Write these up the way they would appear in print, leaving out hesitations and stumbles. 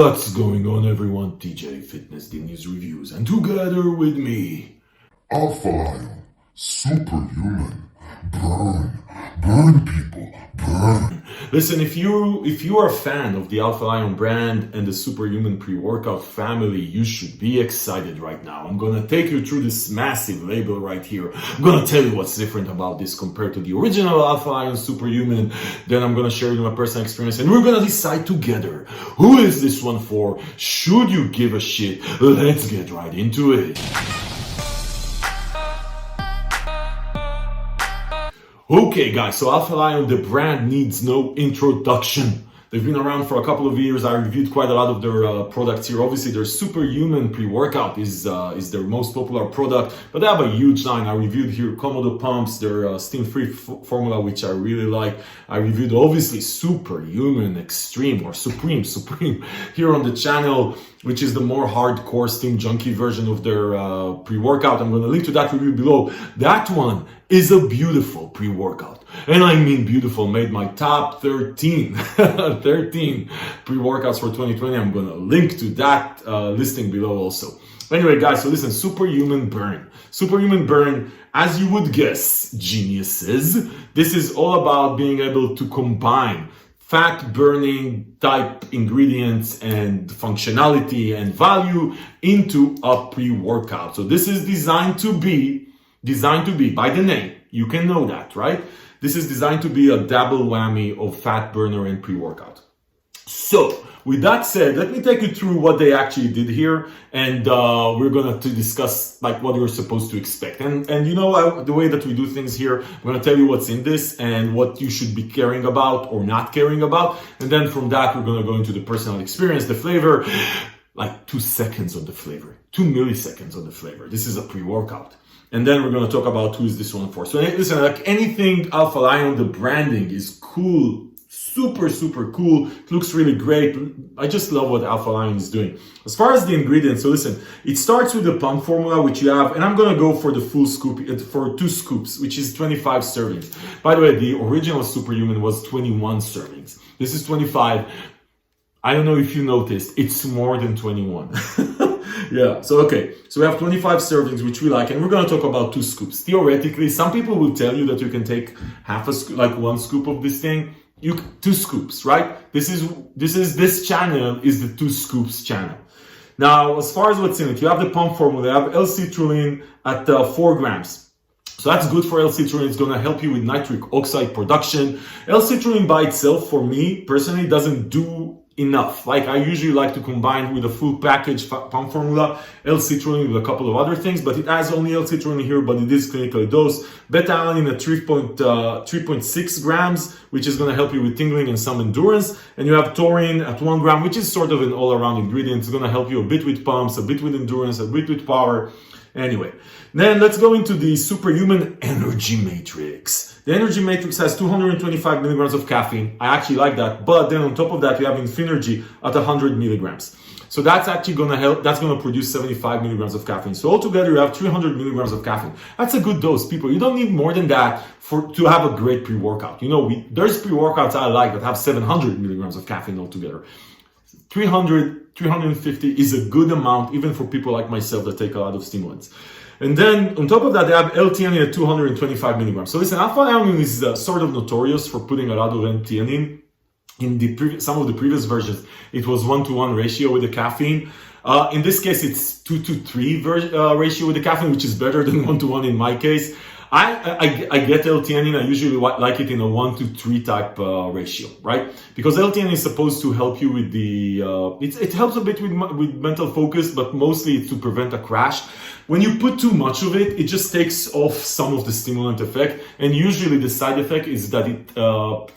What's going on, everyone? TJ Fitness D News Reviews, and together with me, Alpha Lion, SuperHuman, burn people, burn. Listen, if you are a fan of the Alpha Lion brand and the SuperHuman pre-workout family, you should be excited right now. I'm gonna take you through this massive label right here. I'm gonna tell you what's different about this compared to the original Alpha Lion SuperHuman. Then I'm gonna share you my personal experience, and we're gonna decide together who is this one for. Should you give a shit? Let's get right into it. Okay guys, so Alpha Lion, the brand, needs no introduction. They've been around for a couple of years. I reviewed quite a lot of their products here. Obviously, their SuperHuman pre-workout is their most popular product, but they have a huge line. I reviewed here Komodo Pumps, their steam-free formula, which I really like. I reviewed, obviously, SuperHuman Extreme or Supreme here on the channel, which is the more hardcore steam junkie version of their pre-workout. I'm going to link to that review below. That one is a beautiful pre-workout. And I mean beautiful, made my top 13 pre-workouts for 2020. I'm going to link to that listing below also. Anyway, guys, so listen, SuperHuman Burn. SuperHuman Burn, as you would guess, geniuses, this is all about being able to combine fat burning type ingredients and functionality and value into a pre-workout. So this is designed to be by the name. You can know that, right? This is designed to be a double whammy of fat burner and pre-workout. So with that said, let me take you through what they actually did here, and we're gonna discuss like what you're supposed to expect. And you know, the way that we do things here, I'm gonna tell you what's in this and what you should be caring about or not caring about, and then from that we're gonna go into the personal experience, the flavor, like 2 seconds on the flavor, 2 milliseconds on the flavor. This is a pre-workout. And then we're going to talk about who is this one for. So listen, like anything Alpha Lion, the branding is cool, super cool. It looks really great. I just love what Alpha Lion is doing. As far as the ingredients, so listen, it starts with the pump formula, which you have, and I'm going to go for the full scoop, for 2 scoops, which is 25 servings. By the way, the original SuperHuman was 21 servings. This is 25. I don't know if you noticed, it's more than 21. Yeah, so okay. So we have 25 servings, which we like, and we're going to talk about 2 scoops. Theoretically, some people will tell you that you can take half a scoop, like 1 scoop of this thing. 2 scoops, right? This channel is the 2 scoops channel. Now, as far as what's in it, you have the pump formula, you have L-citrulline at 4 grams. So that's good for L-citrulline. It's going to help you with nitric oxide production. L-citrulline by itself, for me personally, doesn't do enough. Like I usually like to combine with a full package pump formula, L-citrulline with a couple of other things, but it has only L-citrulline here, but it is clinically dosed. Beta-alanine at 3.6 grams, which is going to help you with tingling and some endurance. And you have taurine at 1 gram, which is sort of an all-around ingredient. It's going to help you a bit with pumps, a bit with endurance, a bit with power. Anyway, then let's go into the SuperHuman Energy Matrix. The Energy Matrix has 225 milligrams of caffeine. I actually like that. But then on top of that, you have Infinergy at 100 milligrams. So that's actually going to help. That's going to produce 75 milligrams of caffeine. So altogether, you have 300 milligrams of caffeine. That's a good dose, people. You don't need more than that to have a great pre-workout. You know, there's pre-workouts I like that have 700 milligrams of caffeine altogether. 350 is a good amount, even for people like myself that take a lot of stimulants. And then on top of that, they have L-theanine at 225 milligrams. So listen, Alpha Lion is sort of notorious for putting a lot of L-theanine. In some of the previous versions, it was 1-to-1 ratio with the caffeine. In this case, it's 2-to-3 ratio with the caffeine, which is better than 1-to-1 in my case. I get L-theanine. I usually like it in a 1-to-3 type ratio, right? Because L-theanine is supposed to help you with the, it helps a bit with mental focus, but mostly it's to prevent a crash. When you put too much of it, it just takes off some of the stimulant effect. And usually the side effect is that it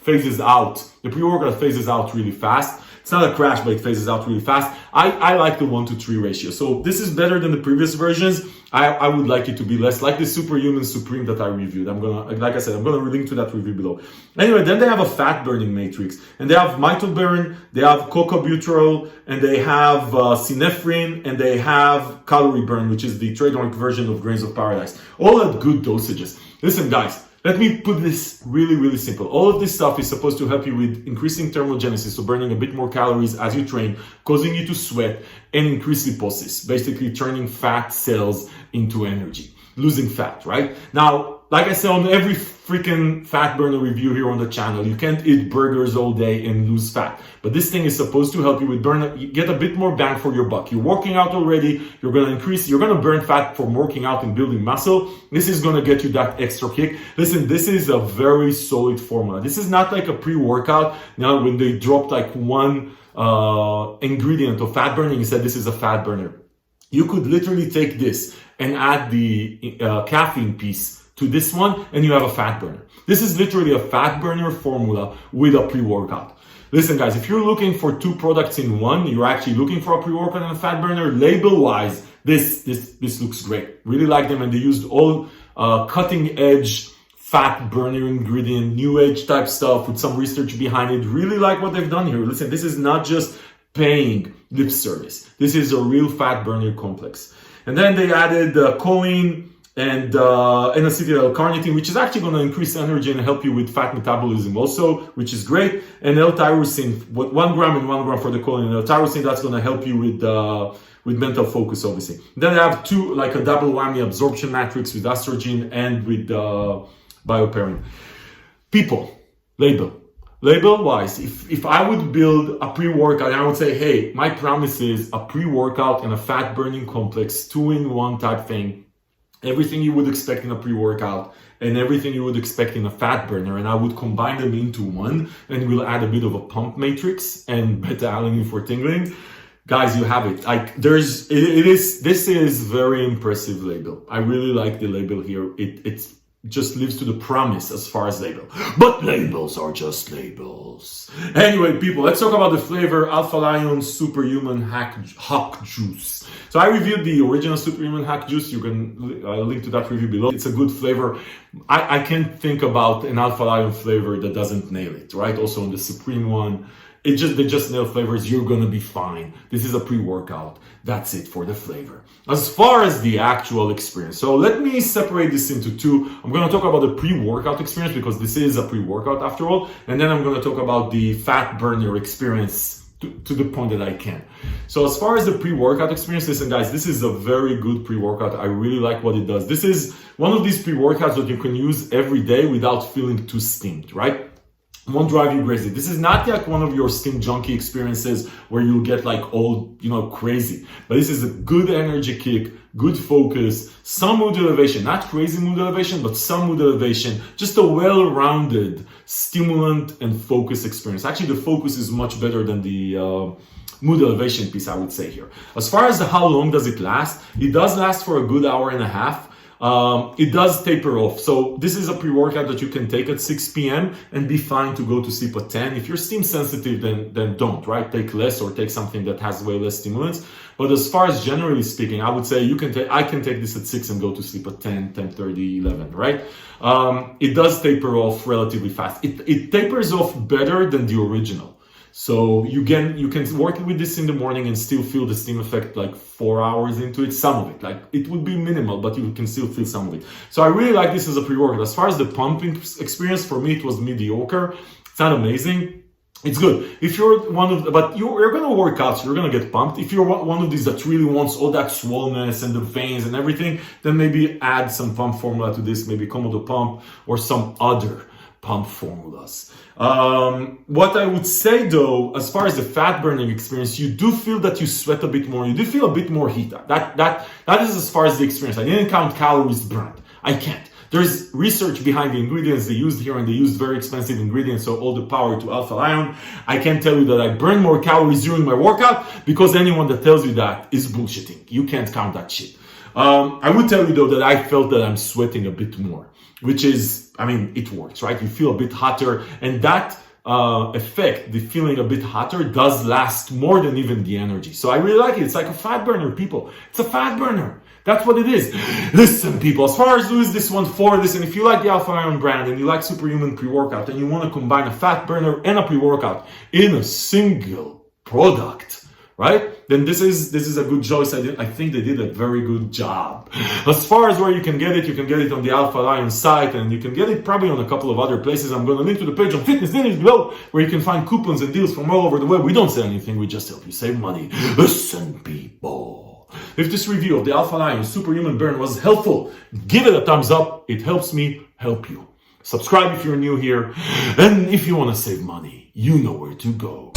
phases out. The pre-workout phases out really fast. It's not a crash, but it phases out really fast. I like the 1-to-3 ratio. So this is better than the previous versions. I would like it to be less, like the SuperHuman Supreme that I reviewed. Like I said, I'm gonna link to that review below. Anyway, then they have a fat burning matrix, and they have mitoburn, they have cocobutyryl, and they have synephrine, and they have calorie burn, which is the trademark version of Grains of Paradise. All at good dosages. Listen, guys. Let me put this really, really simple. All of this stuff is supposed to help you with increasing thermogenesis, so burning a bit more calories as you train, causing you to sweat, and increase lipolysis, basically turning fat cells into energy, losing fat, right? Now, like I said on every freaking fat burner review here on the channel, you can't eat burgers all day and lose fat. But this thing is supposed to help you with get a bit more bang for your buck. You're working out already, you're gonna burn fat from working out and building muscle. This is gonna get you that extra kick. Listen, this is a very solid formula. This is not like a pre-workout. Now, when they dropped like one ingredient of fat burning, you said this is a fat burner. You could literally take this and add the caffeine piece to this one, and you have a fat burner. This is literally a fat burner formula with a pre-workout. Listen, guys, if you're looking for two products in one, you're actually looking for a pre-workout and a fat burner, label-wise, this looks great. Really like them, and they used all cutting-edge fat burner ingredient, new age type stuff with some research behind it. Really like what they've done here. Listen, this is not just paying lip service. This is a real fat burner complex. And then they added choline and N-acetyl-L-carnitine, which is actually going to increase energy and help you with fat metabolism also, which is great. And L-tyrosine, 1 gram and 1 gram for the choline and L-tyrosine, that's going to help you with mental focus, obviously. Then I have two, like a double whammy absorption matrix with estrogen and with bioperine. People, label-wise, if I would build a pre-workout, I would say, hey, my promise is a pre-workout and a fat-burning complex, 2-in-1 type thing. Everything you would expect in a pre-workout and everything you would expect in a fat burner, and I would combine them into one, and we'll add a bit of a pump matrix and beta-alanine for tingling. Guys, you have it. Like this is very impressive label. I really like the label here. It just lives to the promise as far as label. But labels are just labels. Anyway, people, let's talk about the flavor Alpha Lion Superhuman Hack Juice. So I reviewed the original Superhuman Hack Juice. You can link to that review below. It's a good flavor. I can't think about an Alpha Lion flavor that doesn't nail it, right? Also on the Supreme one. They just nail flavors. You're gonna be fine. This is a pre-workout. That's it for the flavor. As far as the actual experience, so let me separate this into two. I'm gonna talk about the pre-workout experience because this is a pre-workout after all, and then I'm gonna talk about the fat burner experience to the point that I can. So as far as the pre-workout experience, listen guys, this is a very good pre-workout. I really like what it does. This is one of these pre-workouts that you can use every day without feeling too steamed, right? Won't drive you crazy. This is not like one of your steam junkie experiences where you'll get like all, crazy. But this is a good energy kick, good focus, some mood elevation, not crazy mood elevation, but some mood elevation, just a well-rounded stimulant and focus experience. Actually, the focus is much better than the mood elevation piece, I would say here. As far as how long does it last? It does last for a good hour and a half. It does taper off. So this is a pre-workout that you can take at 6 p.m. and be fine to go to sleep at 10. If you're steam sensitive, then don't, right? Take less or take something that has way less stimulants. But as far as generally speaking, I would say I can take this at 6 and go to sleep at 10, 10:30, 11, right? It does taper off relatively fast. It tapers off better than the original. So you can work with this in the morning and still feel the steam effect like 4 hours into it, some of it. Like it would be minimal, but you can still feel some of it. So I really like this as a pre-workout. As far as the pumping experience, for me, it was mediocre. It's not amazing. It's good. If you're but you're going to work out, so you're going to get pumped. If you're one of these that really wants all that swollenness and the veins and everything, then maybe add some pump formula to this, maybe Komodo pump or some other pump formulas. What I would say though, as far as the fat burning experience, you do feel that you sweat a bit more. You do feel a bit more heat. That is as far as the experience. I didn't count calories burned. I can't. There's research behind the ingredients they used here, and they used very expensive ingredients, so all the power to Alpha Lion. I can tell you that I burn more calories during my workout, because anyone that tells you that is bullshitting. You can't count that shit. I would tell you though that I felt that I'm sweating a bit more, which is, it works, right? You feel a bit hotter, and that effect, the feeling a bit hotter, does last more than even the energy. So I really like it. It's like a fat burner, people. It's a fat burner. That's what it is. Listen, people, as far as who is this one for, listen, if you like the Alpha Lion brand and you like Superhuman pre-workout and you want to combine a fat burner and a pre-workout in a single product, right? Then this is a good choice. I think they did a very good job. As far as where you can get it on the Alpha Lion site, and you can get it probably on a couple of other places. I'm going to link to the page on Fitness Dinners below, where you can find coupons and deals from all over the web. We don't sell anything, we just help you save money. Listen, people. If this review of the Alpha Lion Superhuman Burn was helpful, give it a thumbs up. It helps me help you. Subscribe if you're new here. And if you want to save money, you know where to go.